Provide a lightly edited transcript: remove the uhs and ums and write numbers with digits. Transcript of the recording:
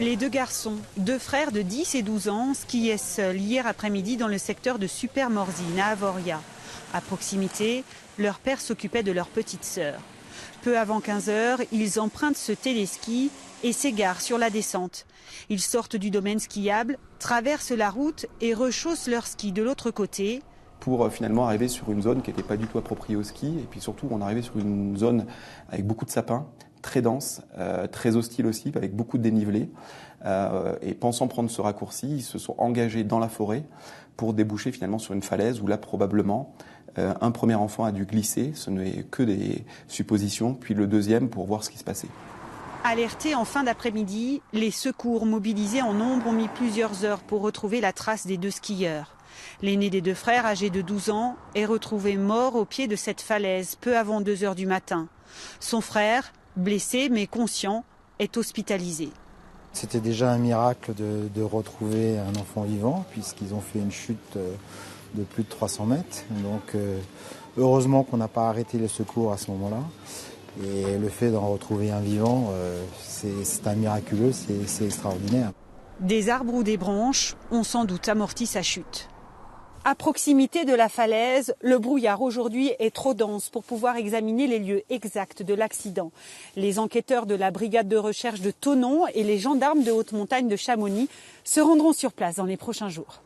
Les deux garçons, deux frères de 10 et 12 ans, skiaient seuls hier après-midi dans le secteur de Supermorzine à Avoria. À proximité, leur père s'occupait de leur petite sœur. Peu avant 15 h, ils empruntent ce téléski et s'égarent sur la descente. Ils sortent du domaine skiable, traversent la route et rechaussent leur ski de l'autre côté. Pour finalement arriver sur une zone qui n'était pas du tout appropriée au ski. Et puis surtout, on est arrivé sur une zone avec beaucoup de sapins, très dense, très hostile aussi, avec beaucoup de dénivelé. Et pensant prendre ce raccourci, ils se sont engagés dans la forêt pour déboucher finalement sur une falaise où là, probablement, un premier enfant a dû glisser. Ce n'est que des suppositions. Puis le deuxième pour voir ce qui se passait. Alertés en fin d'après-midi, les secours mobilisés en nombre ont mis plusieurs heures pour retrouver la trace des deux skieurs. L'aîné des deux frères, âgé de 12 ans, est retrouvé mort au pied de cette falaise peu avant 2 h du matin. Son frère, blessé mais conscient, est hospitalisé. C'était déjà un miracle de retrouver un enfant vivant puisqu'ils ont fait une chute de plus de 300 mètres. Donc heureusement qu'on n'a pas arrêté les secours à ce moment-là. Et le fait d'en retrouver un vivant, c'est un miraculeux, c'est extraordinaire. Des arbres ou des branches ont sans doute amorti sa chute. À proximité de la falaise, le brouillard aujourd'hui est trop dense pour pouvoir examiner les lieux exacts de l'accident. Les enquêteurs de la brigade de recherche de Thonon et les gendarmes de haute montagne de Chamonix se rendront sur place dans les prochains jours.